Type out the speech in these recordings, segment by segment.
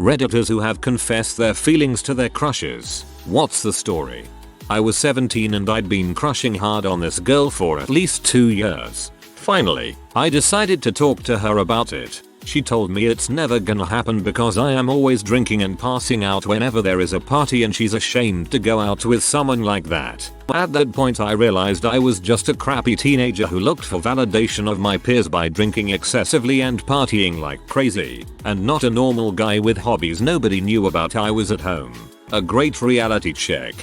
Redditors who have confessed their feelings to their crushes. What's the story? I was 17 and I'd been crushing hard on this girl for at least 2 years. Finally, I decided to talk to her about it. She told me it's never gonna happen because I am always drinking and passing out whenever there is a party and she's ashamed to go out with someone like that. At that point I realized I was just a crappy teenager who looked for validation of my peers by drinking excessively and partying like crazy, and not a normal guy with hobbies nobody knew about. I was at home. A great reality check.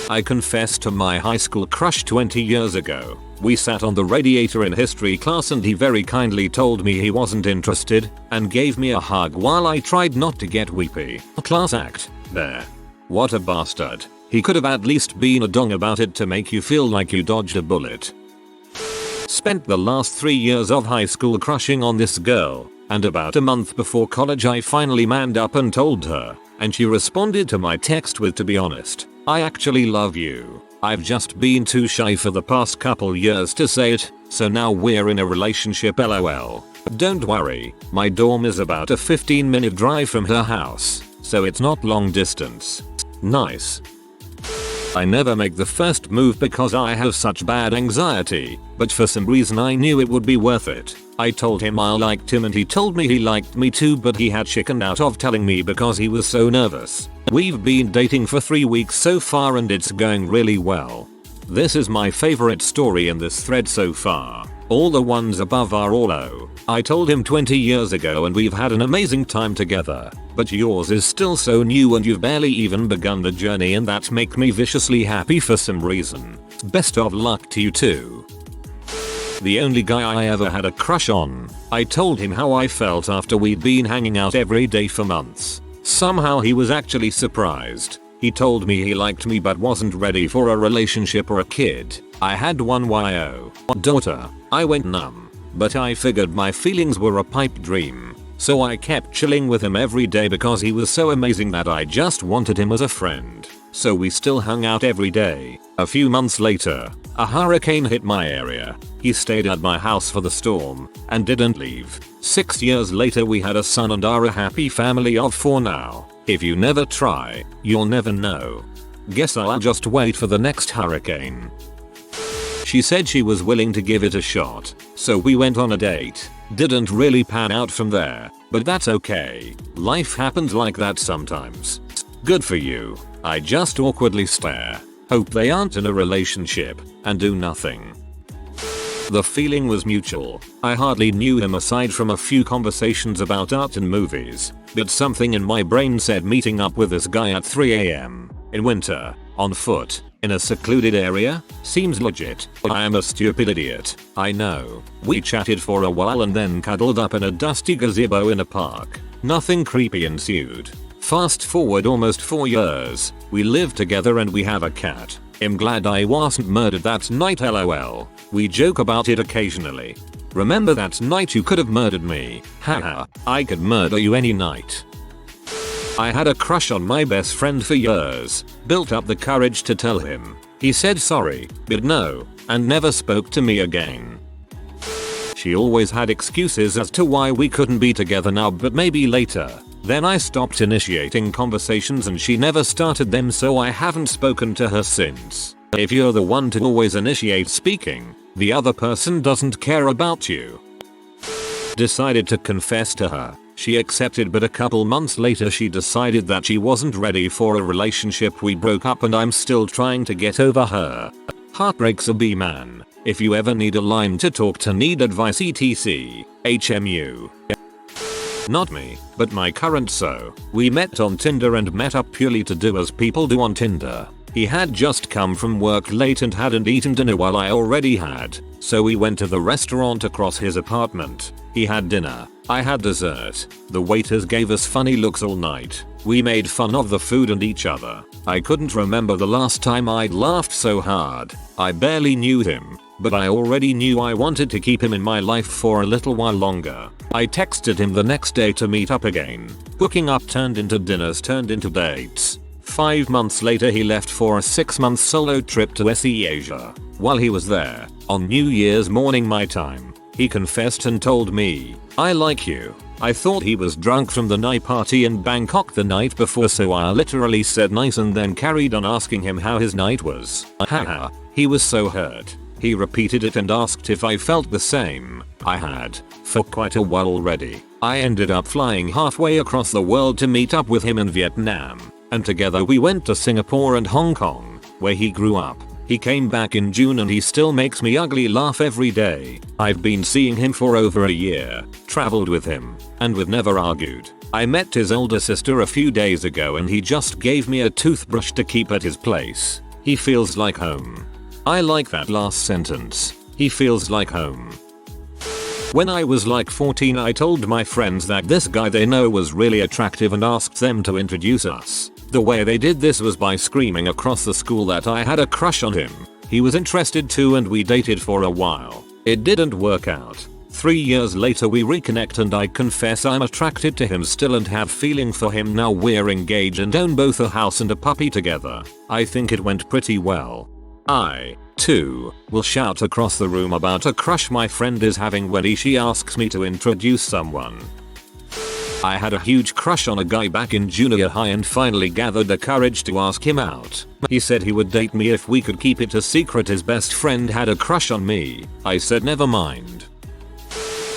I confessed to my high school crush 20 years ago. We sat on the radiator in history class and he very kindly told me he wasn't interested and gave me a hug while I tried not to get weepy. A class act. There. What a bastard. He could have at least been a dong about it to make you feel like you dodged a bullet. Spent the last 3 years of high school crushing on this girl, and about a month before college I finally manned up and told her, and she responded to my text with, "To be honest, I actually love you. I've just been too shy for the past couple years to say it, so now we're in a relationship lol. Don't worry, my dorm is about a 15-minute drive from her house, so it's not long distance." Nice. I never make the first move because I have such bad anxiety, but for some reason I knew it would be worth it. I told him I liked him and he told me he liked me too, but he had chickened out of telling me because he was so nervous. We've been dating for 3 weeks so far and it's going really well. This is my favorite story in this thread so far. All the ones above are all O. I told him 20 years ago and we've had an amazing time together, but yours is still so new and you've barely even begun the journey, and that make me viciously happy for some reason. Best of luck to you too. The only guy I ever had a crush on. I told him how I felt after we'd been hanging out every day for months. Somehow he was actually surprised. He told me he liked me but wasn't ready for a relationship or a kid. I had one YO daughter. I went numb, but I figured my feelings were a pipe dream. So I kept chilling with him every day because he was so amazing that I just wanted him as a friend. So we still hung out every day. A few months later, a hurricane hit my area. He stayed at my house for the storm and didn't leave. 6 years later we had a son and are a happy family of 4 now. If you never try, you'll never know. Guess I'll just wait for the next hurricane. She said she was willing to give it a shot, so we went on a date. Didn't really pan out from there, but that's okay. Life happens like that sometimes. Good for you. I just awkwardly stare, hope they aren't in a relationship, and do nothing. The feeling was mutual. I hardly knew him aside from a few conversations about art and movies, but something in my brain said meeting up with this guy at 3 AM in winter, on foot, in a secluded area, seems legit. I am a stupid idiot, I know. We chatted for a while and then cuddled up in a dusty gazebo in a park. Nothing creepy ensued. Fast forward almost 4 years, we live together and we have a cat. I'm glad I wasn't murdered that night lol. We joke about it occasionally. Remember that night you could have murdered me? Haha, I could murder you any night. I had a crush on my best friend for years, built up the courage to tell him. He said sorry, but no, and never spoke to me again. She always had excuses as to why we couldn't be together now, but maybe later. Then I stopped initiating conversations and she never started them, so I haven't spoken to her since. If you're the one to always initiate speaking, the other person doesn't care about you. Decided to confess to her. She accepted, but a couple months later she decided that she wasn't ready for a relationship. We broke up and I'm still trying to get over her. Heartbreaks a B man. If you ever need a line to talk to, need advice etc. HMU. Not me, but my current so. We met on Tinder and met up purely to do as people do on Tinder. He had just come from work late and hadn't eaten dinner while I already had, so we went to the restaurant across his apartment. He had dinner, I had dessert. The waiters gave us funny looks all night. We made fun of the food and each other. I couldn't remember the last time I'd laughed so hard. I barely knew him, but I already knew I wanted to keep him in my life for a little while longer. I texted him the next day to meet up again. Hooking up turned into dinners, turned into dates. 5 months later he left for a 6-month solo trip to SE Asia. While he was there, on New Year's morning my time, he confessed and told me, "I like you. I thought he was drunk from the night party in Bangkok the night before, so I literally said nice and then carried on asking him how his night was. Haha. He was so hurt. He repeated it and asked if I felt the same. I had, for quite a while already. I ended up flying halfway across the world to meet up with him in Vietnam, and together we went to Singapore and Hong Kong, where he grew up. He came back in June and he still makes me ugly laugh every day. I've been seeing him for over a year, traveled with him, and we've never argued. I met his older sister a few days ago and he just gave me a toothbrush to keep at his place. He feels like home. I like that last sentence. He feels like home. When I was like 14, I told my friends that this guy they know was really attractive and asked them to introduce us. The way they did this was by screaming across the school that I had a crush on him. He was interested too and we dated for a while. It didn't work out. 3 years later we reconnect and I confess I'm attracted to him still and have feeling for him now. We're engaged and own both a house and a puppy together. I think it went pretty well. I, too, will shout across the room about a crush my friend is having when she asks me to introduce someone. I had a huge crush on a guy back in junior high and finally gathered the courage to ask him out. He said he would date me if we could keep it a secret. His best friend had a crush on me. I said never mind.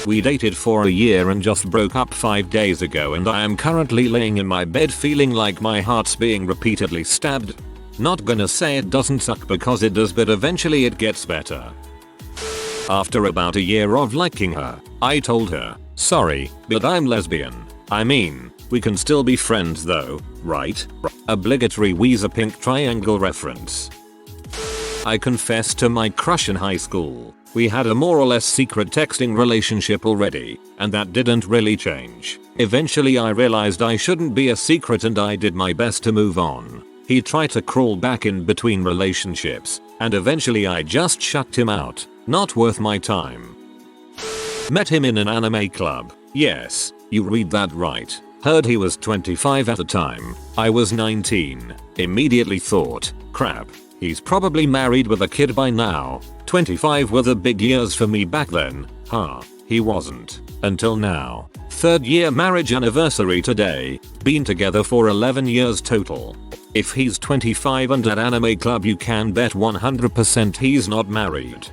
We dated for a year and just broke up 5 days ago and I am currently laying in my bed feeling like my heart's being repeatedly stabbed. Not gonna say it doesn't suck because it does, but eventually it gets better. After about a year of liking her, I told her, sorry, but I'm lesbian. I mean, we can still be friends though, right? Obligatory Weezer Pink Triangle reference. I confessed to my crush in high school. We had a more or less secret texting relationship already, and that didn't really change. Eventually I realized I shouldn't be a secret and I did my best to move on. He tried to crawl back in between relationships, and eventually I just shut him out. Not worth my time. Met him in an anime club. Yes, you read that right. Heard he was 25 at the time. I was 19. Immediately thought, crap, he's probably married with a kid by now. 25 were the big years for me back then. Huh, he wasn't. Until now. 3rd year marriage anniversary today. Been together for 11 years total. If he's 25 and at anime club, you can bet 100% he's not married.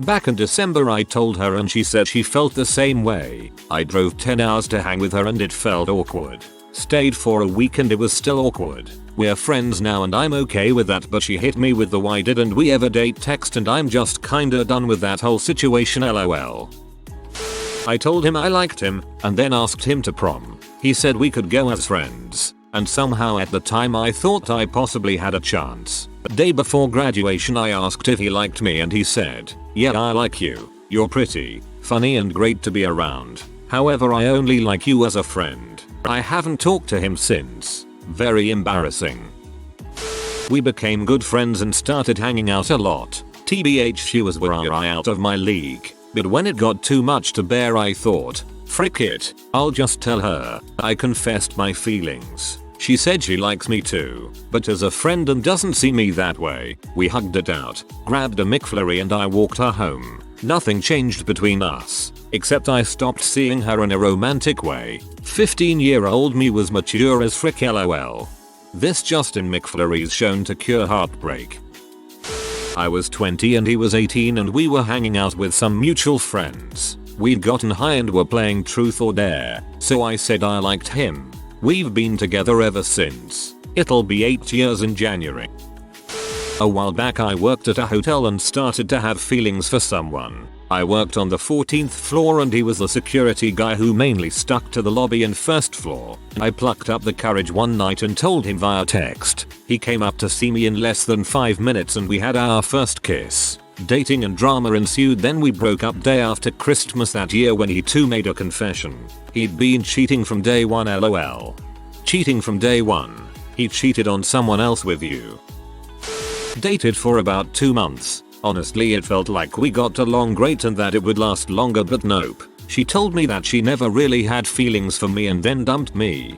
Back in December I told her and she said she felt the same way. I drove 10 hours to hang with her and it felt awkward. Stayed for a week and it was still awkward. We're friends now and I'm okay with that, but she hit me with the why didn't we ever date text and I'm just kinda done with that whole situation, lol. I told him I liked him and then asked him to prom. He said we could go as friends. And somehow at the time I thought I possibly had a chance. The day before graduation I asked if he liked me and he said, yeah, I like you. You're pretty, funny and great to be around. However, I only like you as a friend. I haven't talked to him since. Very embarrassing. We became good friends and started hanging out a lot. TBH, she was way out of my league. But when it got too much to bear I thought, frick it, I'll just tell her. I confessed my feelings. She said she likes me too, but as a friend and doesn't see me that way. We hugged it out, grabbed a McFlurry and I walked her home. Nothing changed between us, except I stopped seeing her in a romantic way. 15-year-old me was mature as frick, lol. This Justin McFlurry's shown to cure heartbreak. I was 20 and he was 18 and we were hanging out with some mutual friends. We'd gotten high and were playing truth or dare, so I said I liked him. We've been together ever since. It'll be 8 years in January. A while back I worked at a hotel and started to have feelings for someone. I worked on the 14th floor and he was the security guy who mainly stuck to the lobby and 1st floor. I plucked up the courage one night and told him via text. He came up to see me in less than 5 minutes and we had our first kiss. Dating and drama ensued, then we broke up day after Christmas that year when he too made a confession. He'd been cheating from day one, lol. Cheating from day one. He cheated on someone else with you. Dated for about 2 months. Honestly it felt like we got along great and that it would last longer, but nope. She told me that she never really had feelings for me and then dumped me.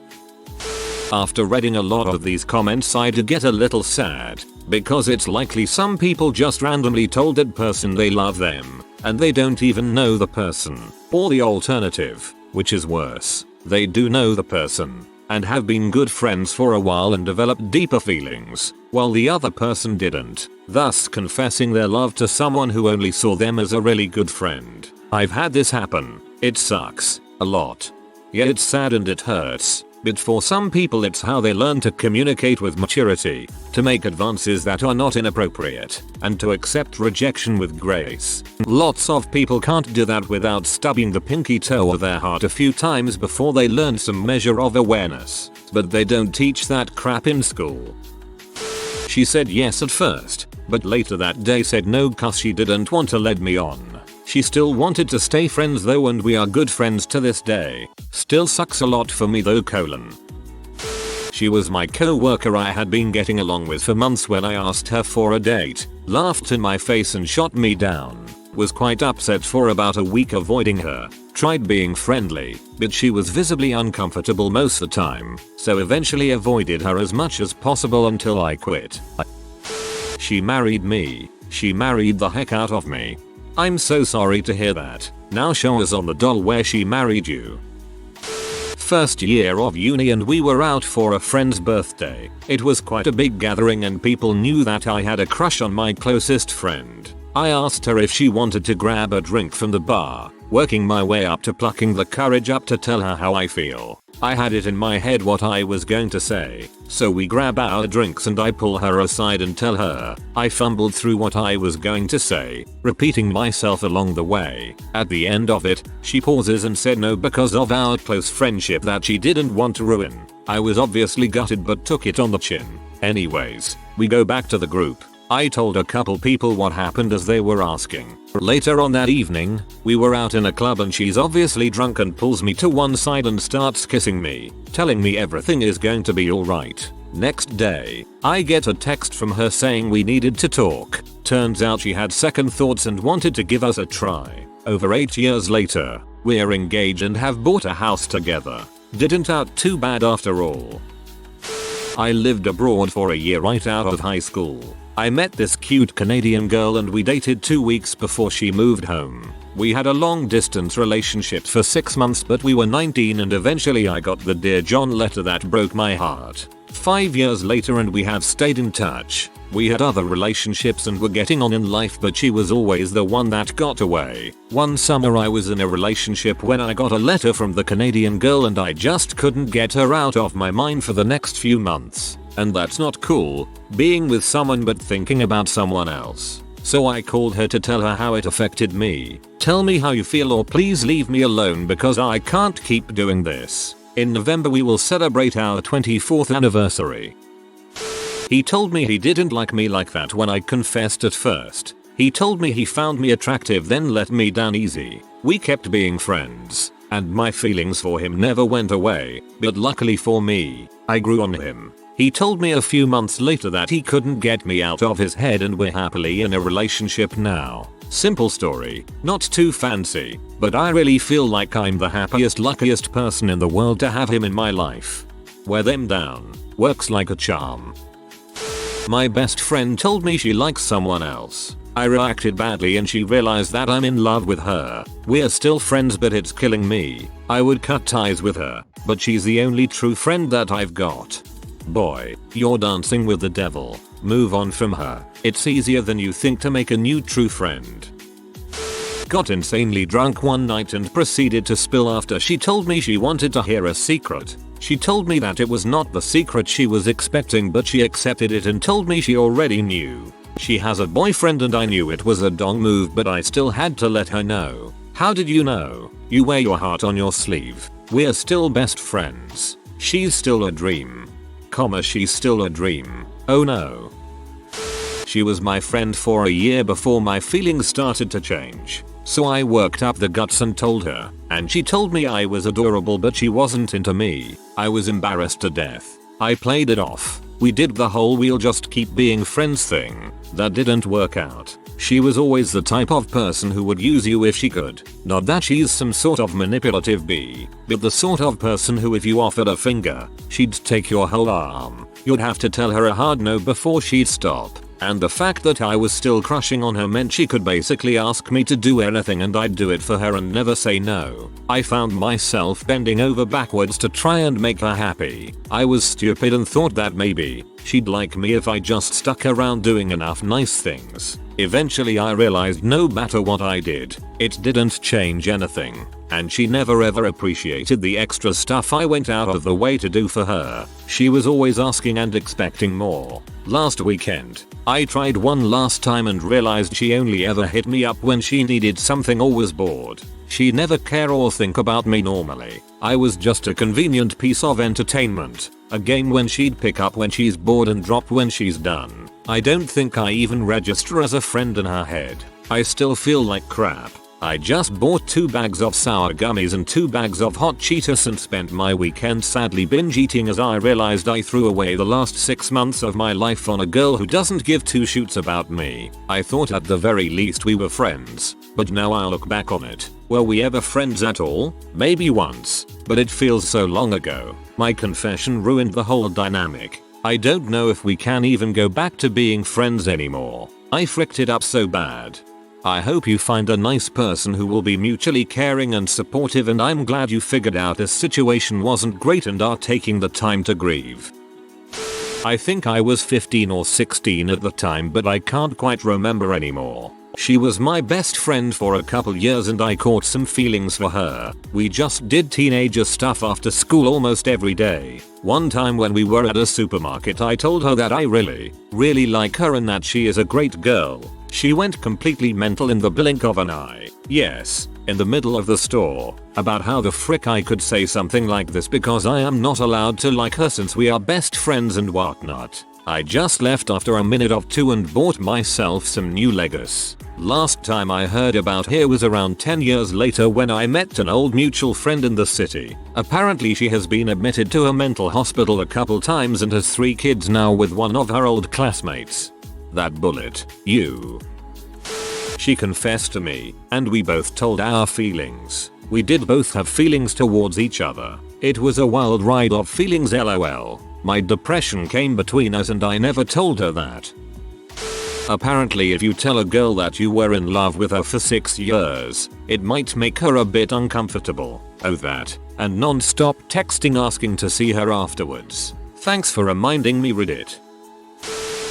After reading a lot of these comments I did get a little sad, because it's likely some people just randomly told that person they love them, and they don't even know the person. Or the alternative, Which is worse, they do know the person and have been good friends for a while and developed deeper feelings, while the other person didn't, thus confessing their love to someone who only saw them as a really good friend. I've had this happen. It sucks a lot. Yeah, it's sad and it hurts, but for some people it's how they learn to communicate with maturity, to make advances that are not inappropriate, and to accept rejection with grace. Lots of people can't do that without stubbing the pinky toe of their heart a few times before they learn some measure of awareness, but they don't teach that crap in school. She said yes at first, but later that day said no cause she didn't want to lead me on. She still wanted to stay friends though and we are good friends to this day. Still sucks a lot for me though. She was my co-worker I had been getting along with for months when I asked her for a date, laughed in my face and shot me down. Was quite upset for about a week avoiding her. Tried being friendly, but she was visibly uncomfortable most of the time, so eventually avoided her as much as possible until I quit. She married me. She married the heck out of me. I'm so sorry to hear that. Now show us on the doll where she married you. First year of uni and we were out for a friend's birthday. It was quite a big gathering and people knew that I had a crush on my closest friend. I asked her if she wanted to grab a drink from the bar, working my way up to plucking the courage up to tell her how I feel. I had it in my head what I was going to say, so we grab our drinks and I pull her aside and tell her. I fumbled through what I was going to say, repeating myself along the way. At the end of it, she pauses and said no because of our close friendship that she didn't want to ruin. I was obviously gutted but took it on the chin. Anyways, we go back to the group. I told a couple people what happened as they were asking. Later on that evening, we were out in a club and she's obviously drunk and pulls me to one side and starts kissing me, telling me everything is going to be alright. Next day, I get a text from her saying we needed to talk. Turns out she had second thoughts and wanted to give us a try. Over 8 years later, we're engaged and have bought a house together. Didn't out too bad after all. I lived abroad for a year right out of high school. I met this cute Canadian girl and we dated 2 weeks before she moved home. We had a long distance relationship for 6 months but we were 19 and eventually I got the Dear John letter that broke my heart. 5 years later and we have stayed in touch. We had other relationships and were getting on in life but she was always the one that got away. One summer I was in a relationship when I got a letter from the Canadian girl and I just couldn't get her out of my mind for the next few months. And that's not cool, being with someone but thinking about someone else. So I called her to tell her how it affected me. Tell me how you feel or please leave me alone because I can't keep doing this. In November we will celebrate our 24th anniversary. He told me he didn't like me like that when I confessed at first. He told me he found me attractive then let me down easy. We kept being friends, and my feelings for him never went away, but luckily for me, I grew on him. He told me a few months later that he couldn't get me out of his head and we're happily in a relationship now. Simple story, not too fancy, but I really feel like I'm the happiest luckiest person in the world to have him in my life. Wear them down, works like a charm. My best friend told me she likes someone else. I reacted badly and she realized that I'm in love with her. We're still friends but it's killing me. I would cut ties with her, but she's the only true friend that I've got. Boy, you're dancing with the devil. Move on from her. It's easier than you think to make a new true friend. Got insanely drunk one night and proceeded to spill after she told me she wanted to hear a secret. She told me that it was not the secret she was expecting but she accepted it and told me she already knew. She has a boyfriend and I knew it was a dong move but I still had to let her know. How did you know? You wear your heart on your sleeve. We're still best friends. She's still a dream. She's still a dream. Oh no. She was my friend for a year before my feelings started to change. So I worked up the guts and told her, and she told me I was adorable but she wasn't into me. I was embarrassed to death. I played it off. We did the whole we'll just keep being friends thing. That didn't work out. She was always the type of person who would use you if she could. Not that she's some sort of manipulative bee, but the sort of person who if you offered a finger, she'd take your whole arm. You'd have to tell her a hard no before she'd stop. And the fact that I was still crushing on her meant she could basically ask me to do anything and I'd do it for her and never say no. I found myself bending over backwards to try and make her happy. I was stupid and thought that maybe she'd like me if I just stuck around doing enough nice things. Eventually I realized no matter what I did, it didn't change anything. And she never ever appreciated the extra stuff I went out of the way to do for her. She was always asking and expecting more. Last weekend, I tried one last time and realized she only ever hit me up when she needed something or was bored. She'd never care or think about me normally. I was just a convenient piece of entertainment. A game when she'd pick up when she's bored and drop when she's done. I don't think I even register as a friend in her head. I still feel like crap. I just bought 2 bags of sour gummies and 2 bags of hot Cheetos and spent my weekend sadly binge eating as I realized I threw away the last 6 months of my life on a girl who doesn't give 2 shoots about me. I thought at the very least we were friends, but now I look back on it. Were we ever friends at all? Maybe once, but it feels so long ago. My confession ruined the whole dynamic. I don't know if we can even go back to being friends anymore. I fricked it up so bad. I hope you find a nice person who will be mutually caring and supportive, and I'm glad you figured out this situation wasn't great and are taking the time to grieve. I think I was 15 or 16 at the time, but I can't quite remember anymore. She was my best friend for a couple years and I caught some feelings for her. We just did teenager stuff after school almost every day. One time when we were at a supermarket I told her that I really like her and that she is a great girl. She went completely mental in the blink of an eye. Yes, in the middle of the store. About how the frick I could say something like this because I am not allowed to like her since we are best friends and whatnot. I just left after a minute or 2 and bought myself some new Legos. Last time I heard about her was around 10 years later when I met an old mutual friend in the city. Apparently she has been admitted to a mental hospital a couple times and has 3 kids now with one of her old classmates. That bullet, you. She confessed to me, and we both told our feelings. We did both have feelings towards each other. It was a wild ride of feelings, lol. My depression came between us and I never told her that. Apparently if you tell a girl that you were in love with her for 6 years, it might make her a bit uncomfortable. Oh that, and non-stop texting asking to see her afterwards. Thanks for reminding me, Reddit.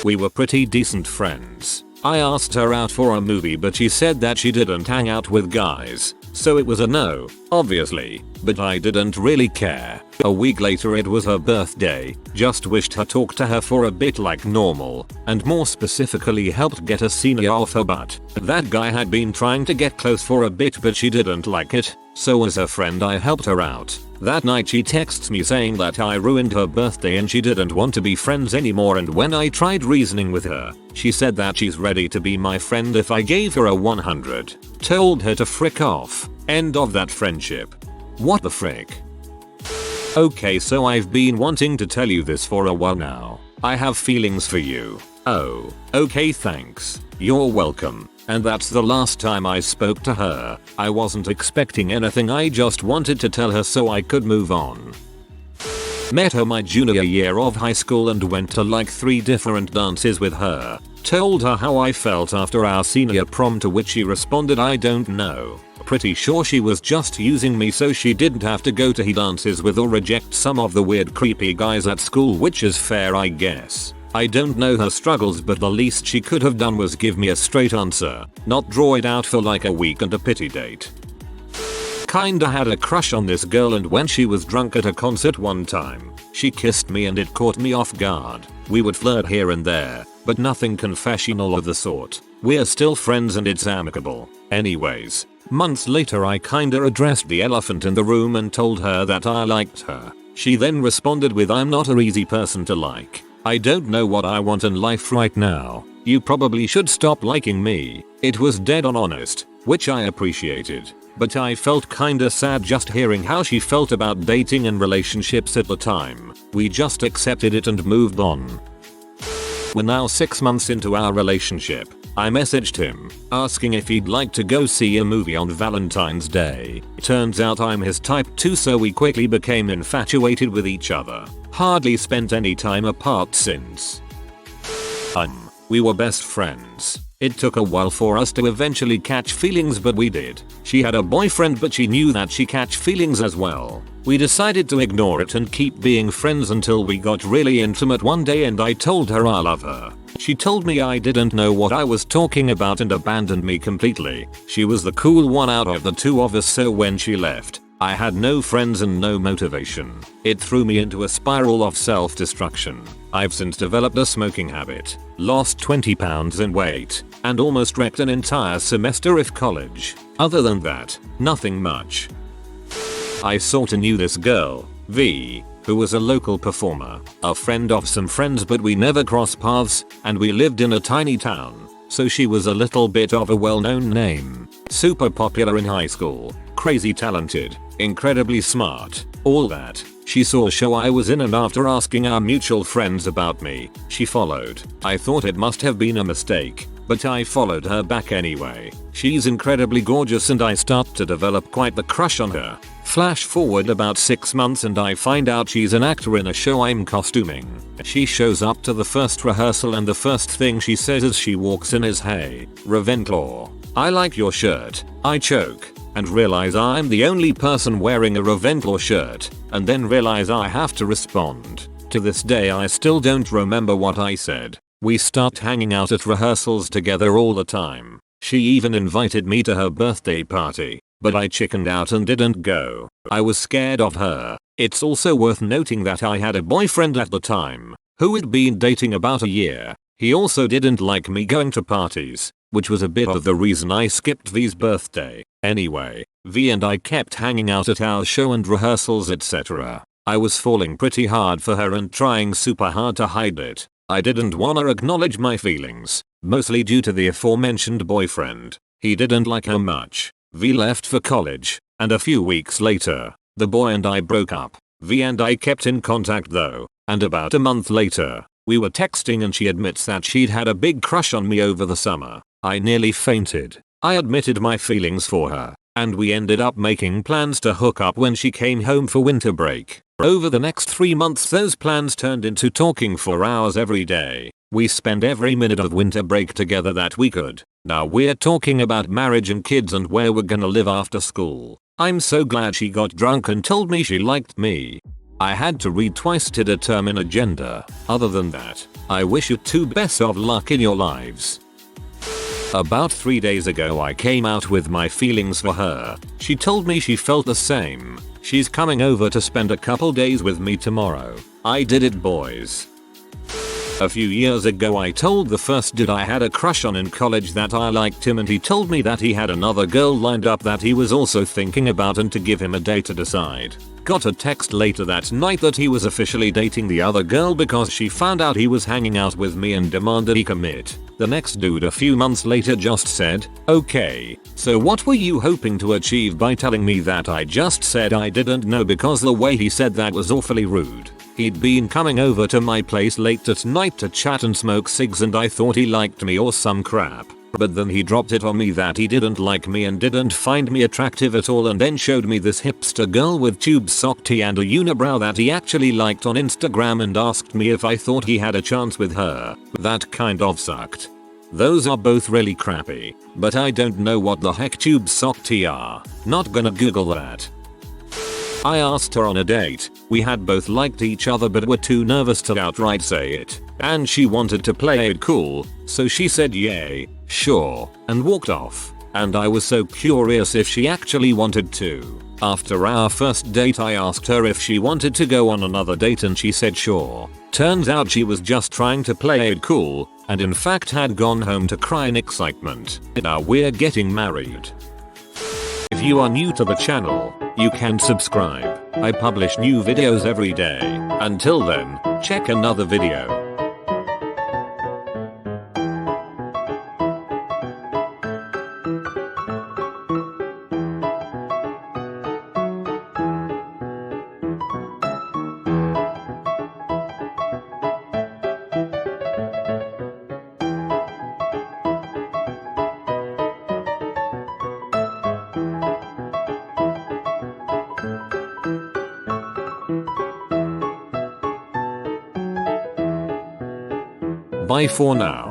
We were pretty decent friends. I asked her out for a movie but she said that she didn't hang out with guys, so it was a no, obviously, but I didn't really care. A week later it was her birthday, just wished her, talked to her for a bit like normal, and more specifically helped get a senior off her butt. That guy had been trying to get close for a bit but she didn't like it, so as her friend I helped her out. That night she texts me saying that I ruined her birthday and she didn't want to be friends anymore, and when I tried reasoning with her, she said that she's ready to be my friend if I gave her a 100. Told her to frick off. End of that friendship. What the frick? Okay, so I've been wanting to tell you this for a while now. I have feelings for you. Oh, okay, thanks. You're welcome. And that's the last time I spoke to her. I wasn't expecting anything, I just wanted to tell her so I could move on. Met her my junior year of high school and went to like 3 different dances with her. Told her how I felt after our senior prom, to which she responded, I don't know. Pretty sure she was just using me so she didn't have to go to he dances with or reject some of the weird creepy guys at school, which is fair I guess. I don't know her struggles, but the least she could have done was give me a straight answer, not draw it out for like a week and a pity date. Kinda had a crush on this girl, and when she was drunk at a concert one time, she kissed me and it caught me off guard. We would flirt here and there, but nothing confessional of the sort. We're still friends and it's amicable. Anyways, months later I kinda addressed the elephant in the room and told her that I liked her. She then responded with, I'm not an easy person to like. I don't know what I want in life right now. You probably should stop liking me. It was dead on honest, which I appreciated. But I felt kinda sad just hearing how she felt about dating and relationships at the time. We just accepted it and moved on. We're now 6 months into our relationship. I messaged him, asking if he'd like to go see a movie on Valentine's Day. Turns out I'm his type too, so we quickly became infatuated with each other. Hardly spent any time apart since. We were best friends. It took a while for us to eventually catch feelings, but we did. She had a boyfriend, but she knew that she catch feelings as well. We decided to ignore it and keep being friends until we got really intimate one day and I told her I love her. She told me I didn't know what I was talking about and abandoned me completely. She was the cool one out of the two of us, so when she left, I had no friends and no motivation. It threw me into a spiral of self-destruction. I've since developed a smoking habit, lost 20 pounds in weight, and almost wrecked an entire semester of college. Other than that, nothing much. I sorta knew this girl, V, who was a local performer, a friend of some friends, but we never crossed paths, and we lived in a tiny town, so she was a little bit of a well-known name. Super popular in high school, crazy talented, incredibly smart, all that. She saw a show I was in and after asking our mutual friends about me, she followed. I thought it must have been a mistake, but I followed her back anyway. She's incredibly gorgeous and I start to develop quite the crush on her. Flash forward about 6 months and I find out she's an actor in a show I'm costuming. She shows up to the first rehearsal and the first thing she says as she walks in is, "Hey, Ravenclaw, I like your shirt." I choke and realize I'm the only person wearing a Ravenclaw shirt, and then realize I have to respond. To this day I still don't remember what I said. We start hanging out at rehearsals together all the time. She even invited me to her birthday party, but I chickened out and didn't go. I was scared of her. It's also worth noting that I had a boyfriend at the time, who had been dating about a year. He also didn't like me going to parties, which was a bit of the reason I skipped V's birthday. Anyway, V and I kept hanging out at our show and rehearsals, etc. I was falling pretty hard for her and trying super hard to hide it. I didn't wanna acknowledge my feelings, mostly due to the aforementioned boyfriend. He didn't like her much. V left for college, and a few weeks later, the boy and I broke up. V and I kept in contact though, and about a month later, we were texting and she admits that she'd had a big crush on me over the summer. I nearly fainted. I admitted my feelings for her, and we ended up making plans to hook up when she came home for winter break. Over the next 3 months those plans turned into talking for hours every day. We spent every minute of winter break together that we could. Now we're talking about marriage and kids and where we're gonna live after school. I'm so glad she got drunk and told me she liked me. I had to read twice to determine a gender. Other than that, I wish you two best of luck in your lives. About 3 days ago I came out with my feelings for her. She told me she felt the same. She's coming over to spend a couple days with me tomorrow. I did it, boys. A few years ago I told the first dude I had a crush on in college that I liked him, and he told me that he had another girl lined up that he was also thinking about and to give him a day to decide. Got a text later that night that he was officially dating the other girl because she found out he was hanging out with me and demanded he commit. The next dude a few months later just said, "Okay, so what were you hoping to achieve by telling me that?" I just said I didn't know because the way he said that was awfully rude. He'd been coming over to my place late at night to chat and smoke cigs and I thought he liked me or some crap. But then he dropped it on me that he didn't like me and didn't find me attractive at all, and then showed me this hipster girl with tube sock tee and a unibrow that he actually liked on Instagram and asked me if I thought he had a chance with her. That kind of sucked. Those are both really crappy, but I don't know what the heck tube sock tee are. Not gonna Google that. I asked her on a date. We had both liked each other but were too nervous to outright say it. And she wanted to play it cool, so she said yay, sure, and walked off. And I was so curious if she actually wanted to. After our first date I asked her if she wanted to go on another date and she said sure. Turns out she was just trying to play it cool, and in fact had gone home to cry in excitement. Now we're getting married. If you are new to the channel, you can subscribe. I publish new videos every day. Until then, check another video. Bye for now.